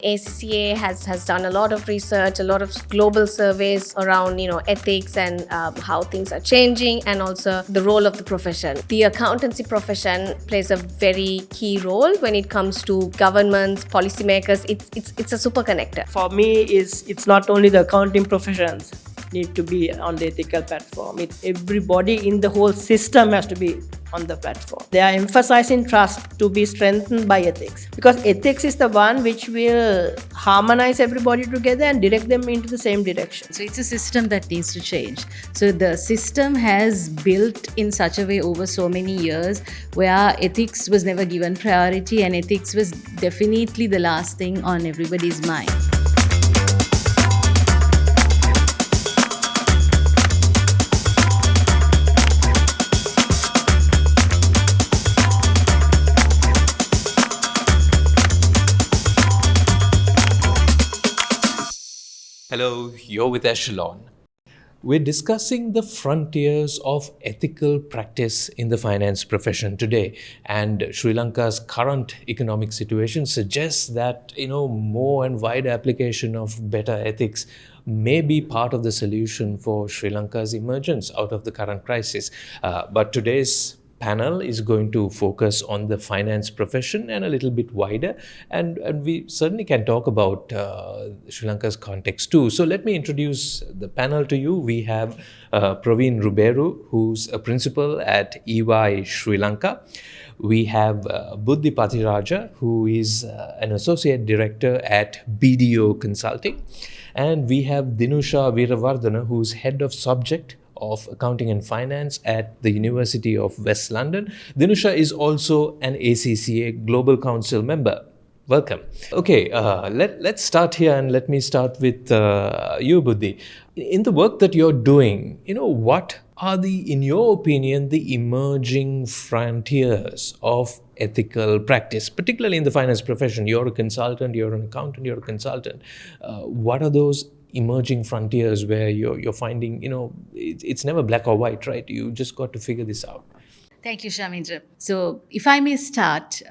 ACCA has done a lot of research, a lot of global surveys around ethics and how things are changing, and also the role of the profession. The accountancy profession plays a very key role when it comes to governments, policymakers. It's a super connector. For me, it's not only the accounting professions need to be on the ethical platform. Everybody in the whole system has to be on the platform. They are emphasizing trust to be strengthened by ethics, because ethics is the one which will harmonize everybody together and direct them into the same direction. So it's a system that needs to change. So the system has built in such a way over so many years where ethics was never given priority, and ethics was definitely the last thing on everybody's mind. Hello, you're with Echelon. We're discussing the frontiers of ethical practice in the finance profession today. And Sri Lanka's current economic situation suggests that, more and wider application of better ethics may be part of the solution for Sri Lanka's emergence out of the current crisis. But today's panel is going to focus on the finance profession and a little bit wider, and we certainly can talk about Sri Lanka's context too. So let me introduce the panel to you. We have Praveen Ruberu, who's a principal at EY Sri Lanka. We have Buddhi Pathiraja, who is an associate director at BDO Consulting. And we have Dinusha Weerawardane, who's head of subject of Accounting and Finance at the University of West London. Dinusha is also an ACCA Global Council member. Welcome. Okay, let's start here, and let me start with you, Buddhi. In the work that you're doing, what are in your opinion, the emerging frontiers of ethical practice, particularly in the finance profession? You're a consultant, you're an accountant, you're a consultant. What are those emerging frontiers where you're finding, it's never black or white, right? You just got to figure this out. Thank you, Shamindra. So if I may start,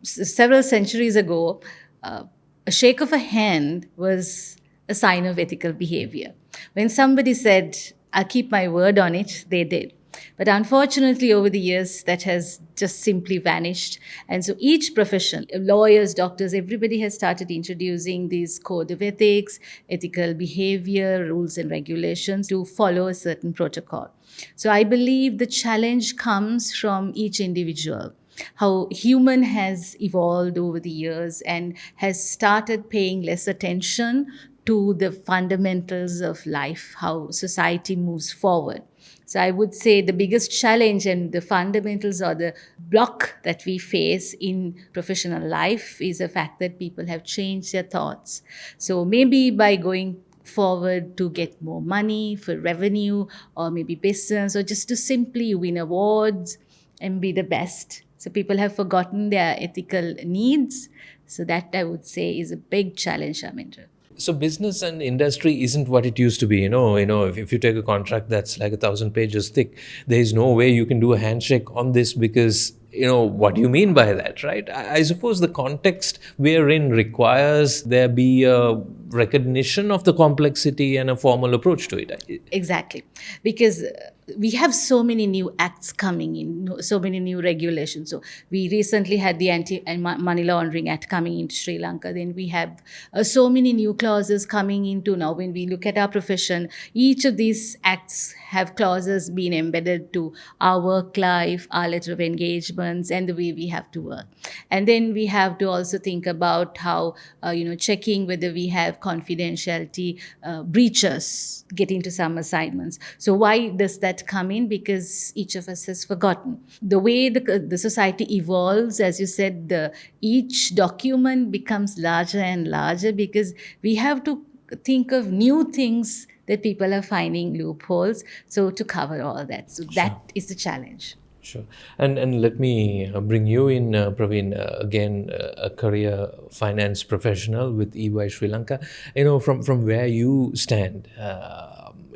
several centuries ago, a shake of a hand was a sign of ethical behavior. When somebody said, I'll keep my word on it, they did. But unfortunately, over the years, that has just simply vanished. And so each profession, lawyers, doctors, everybody has started introducing these code of ethics, ethical behavior, rules and regulations to follow a certain protocol. So I believe the challenge comes from each individual. How human has evolved over the years and has started paying less attention to the fundamentals of life, how society moves forward. So I would say the biggest challenge and the fundamentals or the block that we face in professional life is the fact that people have changed their thoughts. So maybe by going forward to get more money for revenue, or maybe business, or just to simply win awards and be the best. So people have forgotten their ethical needs. So that, I would say, is a big challenge, Shamindra. So business and industry isn't what it used to be. If you take a contract that's like 1,000 pages thick, there is no way you can do a handshake on this, because what do you mean by that, right? I suppose the context we're in requires there be a recognition of the complexity and a formal approach to it. Exactly. Because we have so many new acts coming in, so many new regulations. So we recently had the Anti-Money Laundering Act coming into Sri Lanka. Then we have so many new clauses coming into now. When we look at our profession, each of these acts have clauses being embedded to our work life, our letter of engagements, and the way we have to work. And then we have to also think about how, checking whether we have confidentiality breaches get into some assignments. So why does that come in? Because each of us has forgotten. The way the society evolves, as you said, each document becomes larger and larger, because we have to think of new things that people are finding loopholes. So to cover all that. So that is the challenge. Sure. And let me bring you in, Praveen, again, a career finance professional with EY Sri Lanka. From where you stand,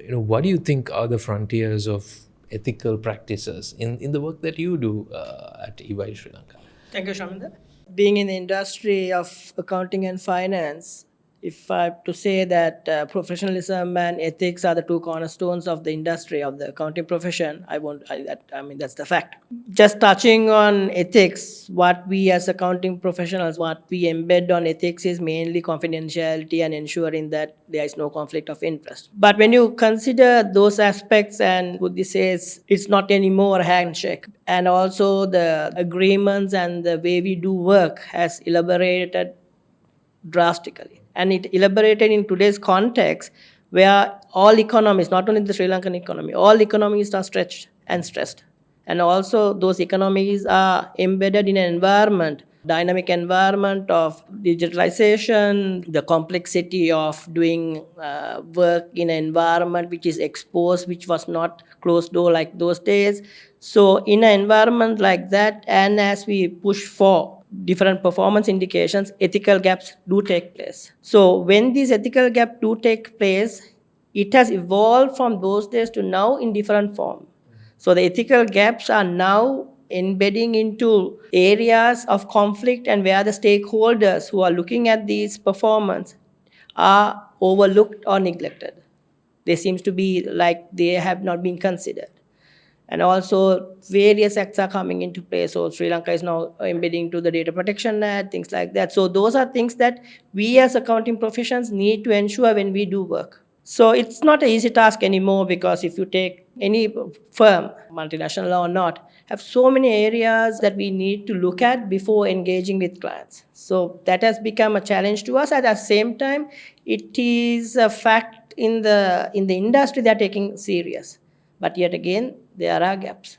what do you think are the frontiers of ethical practices in the work that you do at EY Sri Lanka? Thank you, Shamindra. being in the industry of accounting and finance, if I have to say that professionalism and ethics are the two cornerstones of the industry of the accounting profession, I mean that's the fact. Just touching on ethics, what we as accounting professionals, what we embed on ethics is mainly confidentiality and ensuring that there is no conflict of interest. But when you consider those aspects, and Buddhi says it's not anymore a handshake, and also the agreements and the way we do work has elaborated drastically. And it elaborated in today's context where all economies, not only the Sri Lankan economy, all economies are stretched and stressed. And also those economies are embedded in an environment, dynamic environment of digitalization, the complexity of doing work in an environment which is exposed, which was not closed door like those days. So in an environment like that, and as we push for different performance indications, ethical gaps do take place. So when these ethical gaps do take place, it has evolved from those days to now in different form. So the ethical gaps are now embedding into areas of conflict, and where the stakeholders who are looking at these performance are overlooked or neglected. They seems to be like they have not been considered. And also various acts are coming into play. So Sri Lanka is now embedding to the Data Protection Act, things like that. So those are things that we as accounting professions need to ensure when we do work. So it's not an easy task anymore, because if you take any firm, multinational or not, have so many areas that we need to look at before engaging with clients. So that has become a challenge to us. At the same time, it is a fact in the industry they are taking serious. But yet again, there are gaps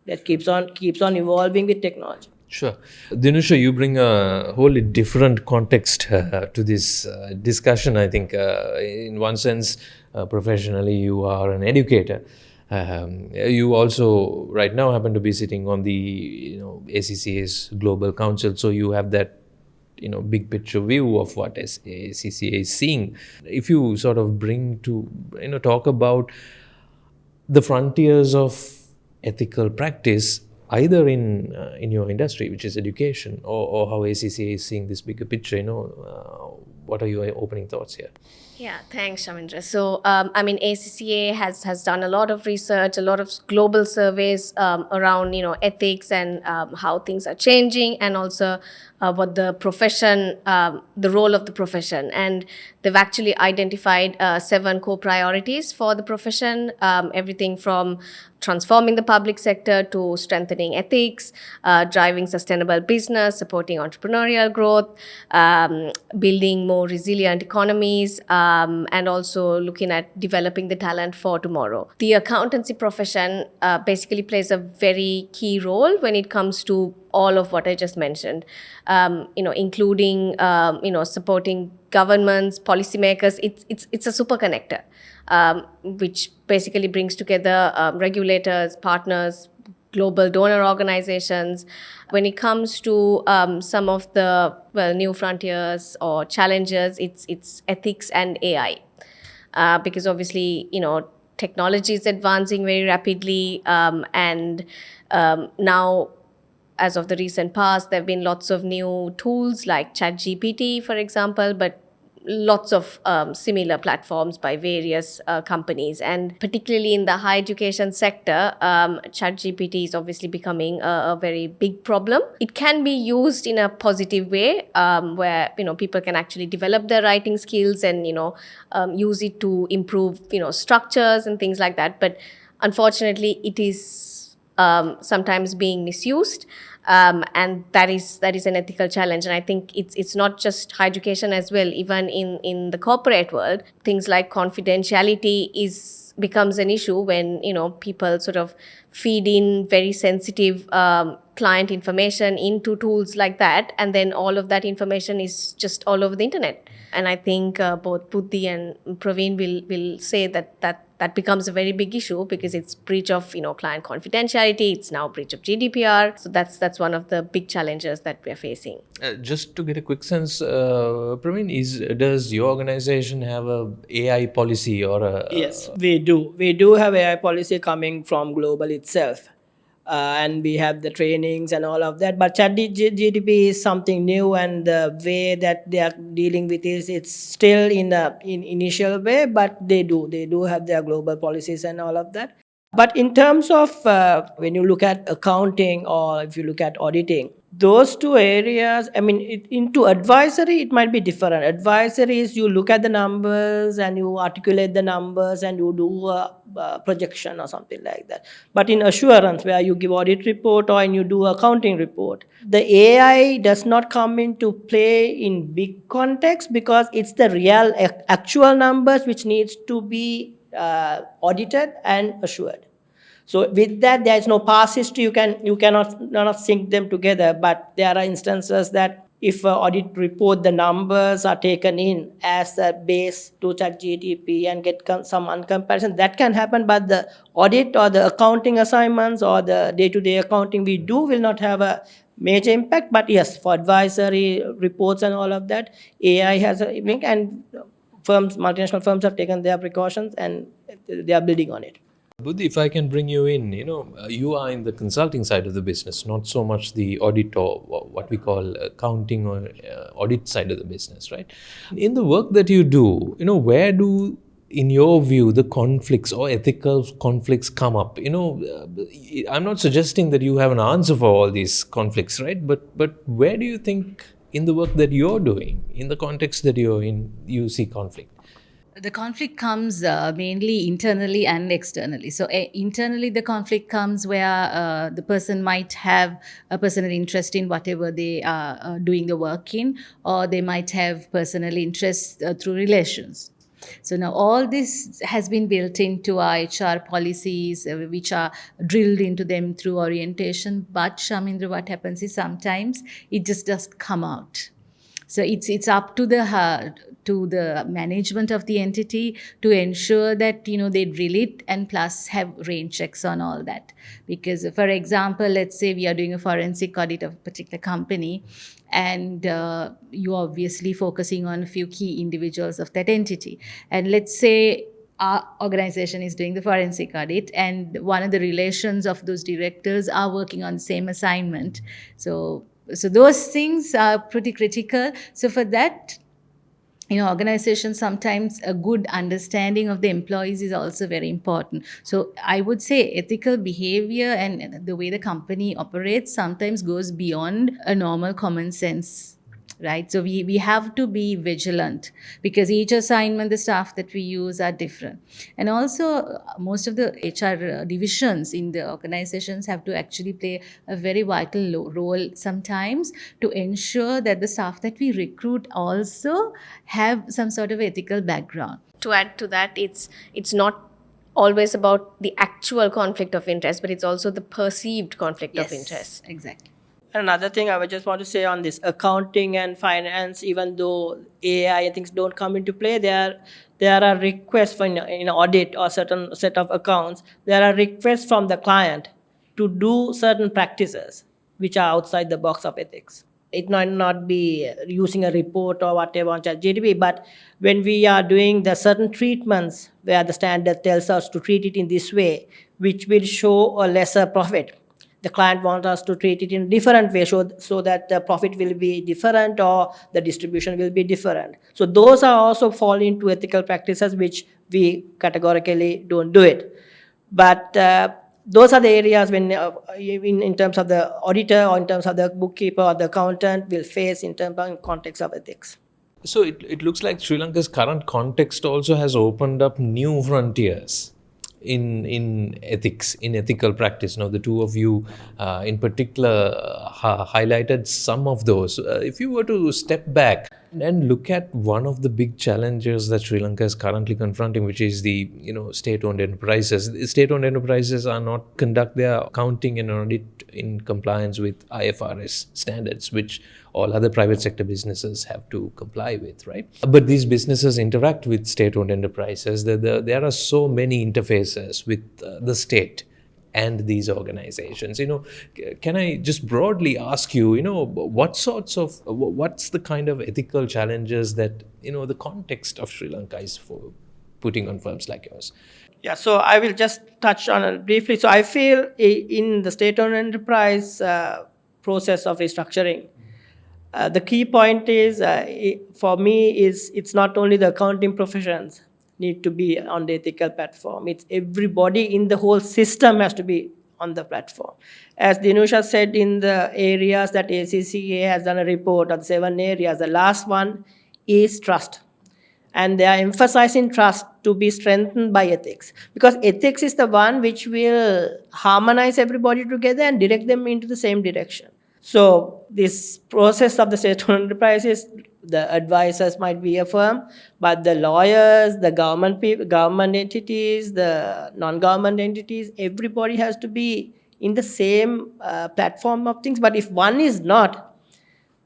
that keeps on evolving with technology. Sure. Dinusha, you bring a wholly different context to this discussion. I think in one sense, professionally, you are an educator. You also right now happen to be sitting on the ACCA's Global Council, so you have that big picture view of what ACCA is seeing. If you sort of bring to talk about the frontiers of ethical practice, either in your industry, which is education, or how ACCA is seeing this bigger picture, what are your opening thoughts here? Yeah, thanks, Shamindra. So, ACCA has done a lot of research, a lot of global surveys around, ethics and how things are changing, and also what the profession, the role of the profession. And they've actually identified 7 core priorities for the profession, everything from transforming the public sector to strengthening ethics, driving sustainable business, supporting entrepreneurial growth, building more resilient economies, and also looking at developing the talent for tomorrow. The accountancy profession basically plays a very key role when it comes to all of what I just mentioned, including supporting governments, policymakers. It's a super connector, which basically brings together regulators, partners, global donor organizations. When it comes to some of the new frontiers or challenges, it's ethics and AI, because obviously technology is advancing very rapidly, and now, as of the recent past, there have been lots of new tools like ChatGPT, for example, but lots of similar platforms by various companies. And particularly in the higher education sector, ChatGPT is obviously becoming a very big problem. It can be used in a positive way, where people can actually develop their writing skills and use it to improve structures and things like that. But unfortunately, it is sometimes being misused, and that is an ethical challenge. And I think it's not just higher education as well. Even in the corporate world, things like confidentiality becomes an issue when people sort of feed in very sensitive client information into tools like that, and then all of that information is just all over the internet. And I think both Buddhi and Praveen will say that becomes a very big issue, because it's breach of client confidentiality. It's now breach of GDPR. So that's one of the big challenges that we are facing. Just to get a quick sense, Praveen, does your organization have a AI policy or a? Yes, we do. We do have AI policy coming from global itself. and we have the trainings and all of that. But ChatGPT is something new, and the way that they are dealing with it, it's still in initial way, but they do have their global policies and all of that. But in terms of when you look at accounting or if you look at auditing, those two areas, I mean, into advisory, it might be different. Advisory is you look at the numbers and you articulate the numbers and you do a projection or something like that. But in assurance, where you give audit report or you do accounting report, the AI does not come into play in big context because it's the real actual numbers which needs to be audited and assured. So with that, there is no past history. You cannot sync them together. But there are instances that if an audit report, the numbers are taken in as a base to ChatGPT and get some uncomparison, that can happen. But the audit or the accounting assignments or the day-to-day accounting we do will not have a major impact. But yes, for advisory reports and all of that, AI has a link, and multinational firms have taken their precautions and they are building on it. Buddhi, if I can bring you in, you are in the consulting side of the business, not so much the audit or what we call accounting or audit side of the business, right? In the work that you do, where do, in your view, the conflicts or ethical conflicts come up? I'm not suggesting that you have an answer for all these conflicts, right? But where do you think in the work that you're doing, in the context that you're in, you see conflict? The conflict comes mainly internally and externally. So internally, the conflict comes where the person might have a personal interest in whatever they are doing the work in, or they might have personal interest through relations. So now all this has been built into our HR policies, which are drilled into them through orientation. But Shamindra, what happens is sometimes it just doesn't come out. So it's up to the management of the entity to ensure that they drill it and plus have rain checks on all that. Because for example, let's say we are doing a forensic audit of a particular company, and you're obviously focusing on a few key individuals of that entity. And let's say our organization is doing the forensic audit, and one of the relations of those directors are working on the same assignment. So those things are pretty critical. So for that, organizations, sometimes a good understanding of the employees is also very important. So I would say ethical behavior and the way the company operates sometimes goes beyond a normal common sense. Right? So we have to be vigilant because each assignment, the staff that we use are different. And also most of the HR divisions in the organizations have to actually play a very vital role sometimes to ensure that the staff that we recruit also have some sort of ethical background. To add to that, it's not always about the actual conflict of interest, but it's also the perceived conflict of interest. Exactly. Another thing I would just want to say on this accounting and finance, even though AI and things don't come into play, there are requests for in audit or certain set of accounts. There are requests from the client to do certain practices which are outside the box of ethics. It might not be using a report or whatever on ChatGPT, but when we are doing the certain treatments where the standard tells us to treat it in this way, which will show a lesser profit, the client wants us to treat it in a different way so that the profit will be different or the distribution will be different. So those are also fall into ethical practices which we categorically don't do it. But those are the areas when in terms of the auditor or in terms of the bookkeeper or the accountant will face in terms of context of ethics. So it looks like Sri Lanka's current context also has opened up new frontiers in ethics, in ethical practice. Now, the two of you in particular highlighted some of those. If you were to step back and look at one of the big challenges that Sri Lanka is currently confronting, which is the state-owned enterprises. State-owned enterprises are not conduct their accounting and audit in compliance with IFRS standards, which all other private sector businesses have to comply with, right? But these businesses interact with state-owned enterprises. There are so many interfaces with the state and these organizations. Can I just broadly ask you, what's the kind of ethical challenges that, the context of Sri Lanka is for putting on firms like yours? Yeah, so I will just touch on it briefly. So I feel in the state-owned enterprise process of restructuring, the key point is, for me, is it's not only the accounting professions need to be on the ethical platform. It's everybody in the whole system has to be on the platform. As Dinusha said, in the areas that ACCA has done a report of 7 areas, the last one is trust. And they are emphasizing trust to be strengthened by ethics, because ethics is the one which will harmonize everybody together and direct them into the same direction. So this process of the state-owned enterprises, the advisors might be a firm, but the lawyers, the government entities, the non-government entities, everybody has to be in the same platform of things. But if one is not,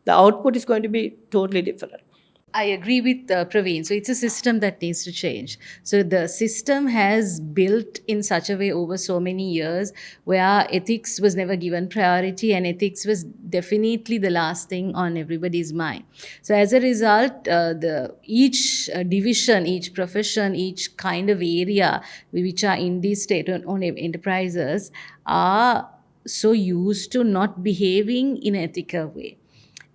the output is going to be totally different. I agree with Praveen. So it's a system that needs to change. So the system has built in such a way over so many years where ethics was never given priority, and ethics was definitely the last thing on everybody's mind. So as a result, each division, each profession, each kind of area which are in these state-owned enterprises are so used to not behaving in an ethical way.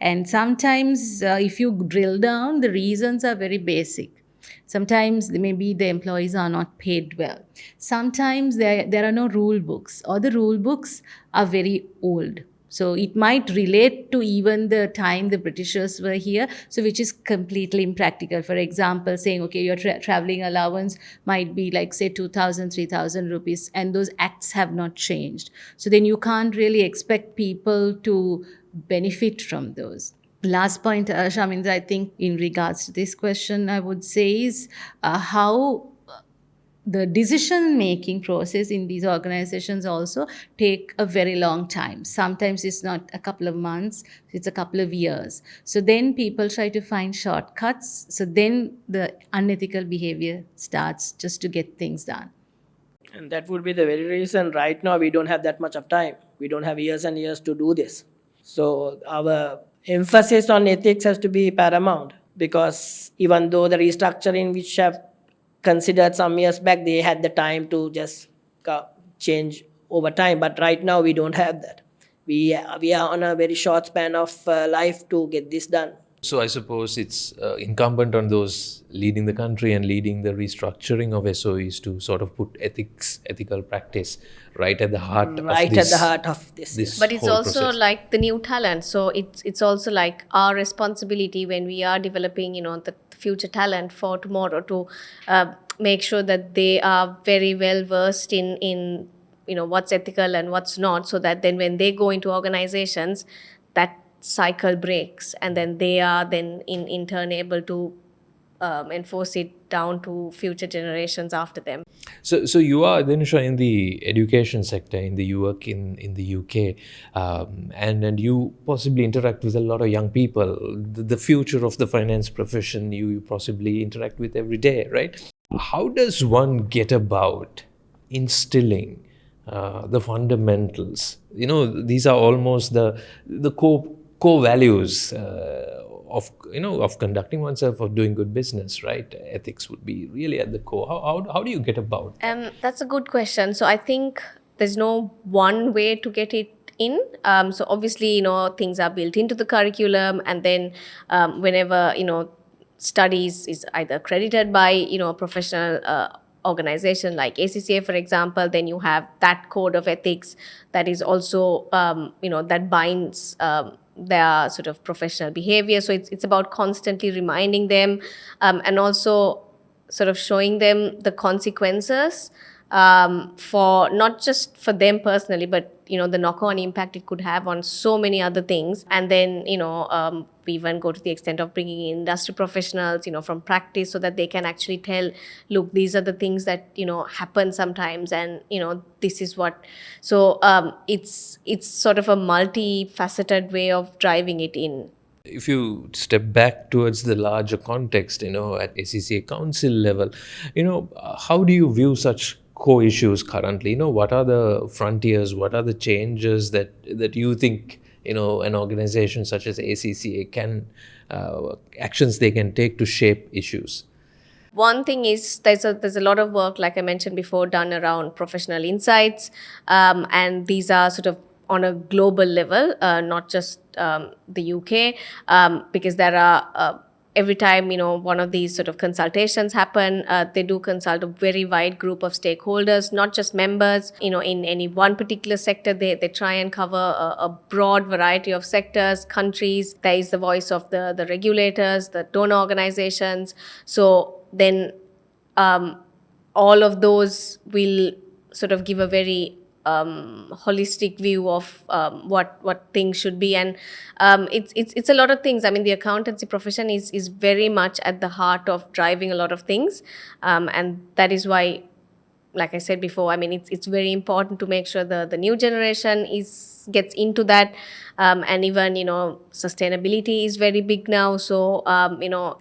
And sometimes, if you drill down, the reasons are very basic. Sometimes maybe the employees are not paid well. Sometimes there are no rule books, or the rule books are very old. So it might relate to even the time the Britishers were here, so which is completely impractical. For example, saying, okay, your traveling allowance might be like, say, 2,000, 3,000 rupees, and those acts have not changed. So then you can't really expect people to benefit from those. Last point, Shaminda, I think in regards to this question, I would say is how the decision-making process in these organizations also take a very long time. Sometimes it's not a couple of months, it's a couple of years. So then people try to find shortcuts. So then the unethical behavior starts just to get things done. And that would be the very reason right now we don't have that much of time. We don't have years and years to do this. So our emphasis on ethics has to be paramount, because even though the restructuring which have considered some years back, they had the time to just change over time. But right now we don't have that. We are on a very short span of life to get this done. So I suppose it's incumbent on those leading the country and leading the restructuring of SOEs to sort of put ethical practice right at the heart of this. But it's whole also process. like the new talent. So it's also like our responsibility when we are developing, the future talent for tomorrow to make sure that they are very well versed in what's ethical and what's not, so that then when they go into organizations, that cycle breaks, and then they are then in turn able to enforce it down to future generations after them. So you are, Dinusha, in the education sector, you work in the UK, and you possibly interact with a lot of young people. The future of the finance profession you possibly interact with every day, right? How does one get about instilling the fundamentals? These are almost the core values of conducting oneself, of doing good business, right? Ethics would be really at the core. How do you get about? That's a good question. So I think there's no one way to get it in. So obviously, things are built into the curriculum, and then whenever studies is either accredited by a professional organization like ACCA, for example, then you have that code of ethics that is also that binds their sort of professional behavior. So it's about constantly reminding them, and also sort of showing them the consequences for not just for them personally, but the knock-on impact it could have on so many other things. And then we even go to the extent of bringing in industry professionals from practice, so that they can actually tell, look, these are the things that happen sometimes, and this is what. So it's sort of a multifaceted way of driving it in. If you step back towards the larger context, at ACCA council level, how do you view such core issues currently? What are the frontiers? What are the changes that you think, an organization such as ACCA can, actions they can take to shape issues? One thing is there's a lot of work, like I mentioned before, done around professional insights, and these are sort of on a global level, not just the UK, because there are every time one of these sort of consultations happen, they do consult a very wide group of stakeholders, not just members. In any one particular sector, they try and cover a broad variety of sectors, countries. There is the voice of the regulators, the donor organizations. So then all of those will sort of give a very holistic view of what things should be, and it's a lot of things. I mean, the accountancy profession is very much at the heart of driving a lot of things, and that is why, like I said before, I mean, it's very important to make sure the new generation gets into that, and even sustainability is very big now. So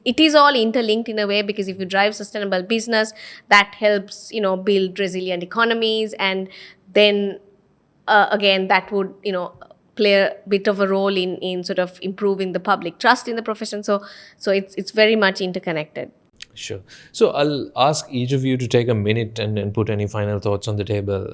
it is all interlinked in a way, because if you drive sustainable business, that helps build resilient economies, and then again that would play a bit of a role in sort of improving the public trust in the profession. So it's very much interconnected. Sure. So I'll ask each of you to take a minute and put any final thoughts on the table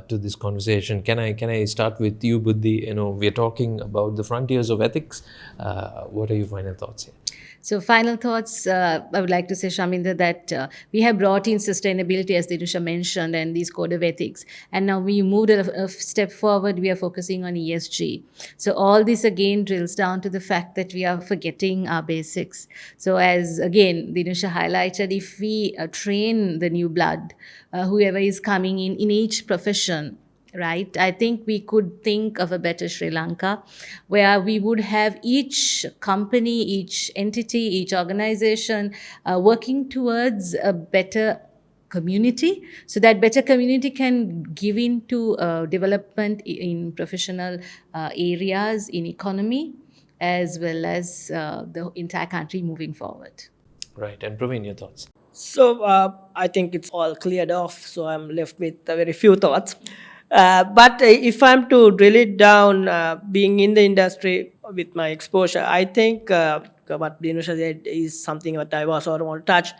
to this conversation. Can I start with you, Buddhi? We're talking about the frontiers of ethics. What are your final thoughts here? So final thoughts, I would like to say, Shaminder, that we have brought in sustainability, as Dinusha mentioned, and these code of ethics. And now we moved a step forward, we are focusing on ESG. So all this again drills down to the fact that we are forgetting our basics. So as again, Dinusha highlighted, if we train the new blood, whoever is coming in each profession, right? I think we could think of a better Sri Lanka, where we would have each company, each entity, each organization working towards a better community, so that better community can give into development in professional areas, in economy, as well as the entire country moving forward. Right. And Praveen, your thoughts? So I think it's all cleared off, so I'm left with very few thoughts. But if I'm to drill it down, being in the industry with my exposure, I think what Dinusha said is something that I also want to touch.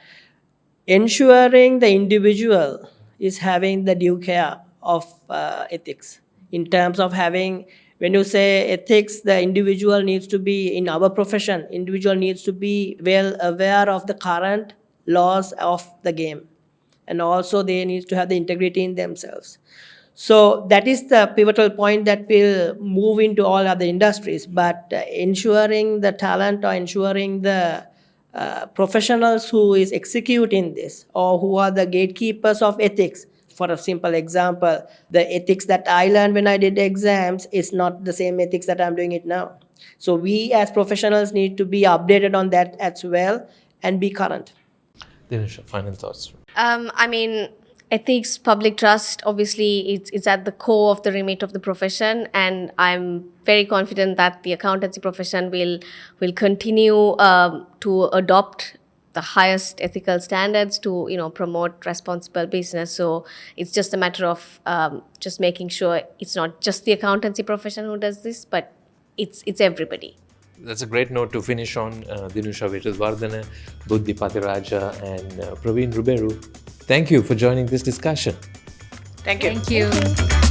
Ensuring the individual is having the due care of ethics, in terms of having, when you say ethics, the individual needs to be, in our profession, individual needs to be well aware of the current laws of the game, and also they need to have the integrity in themselves. So that is the pivotal point that will move into all other industries. But ensuring the talent, or ensuring the professionals who is executing this, or who are the gatekeepers of ethics. For a simple example, the ethics that I learned when I did exams is not the same ethics that I'm doing it now. So we as professionals need to be updated on that as well and be current. Dinusha, final thoughts? I mean, ethics, public trust, obviously it's at the core of the remit of the profession, and I'm very confident that the accountancy profession will continue to adopt the highest ethical standards to promote responsible business. So it's just a matter of just making sure it's not just the accountancy profession who does this, but it's everybody. That's a great note to finish on. Dinusha Weerawardane, Buddhi Pathiraja, and Praveen Ruberu, thank you for joining this discussion. Thank you. Thank you.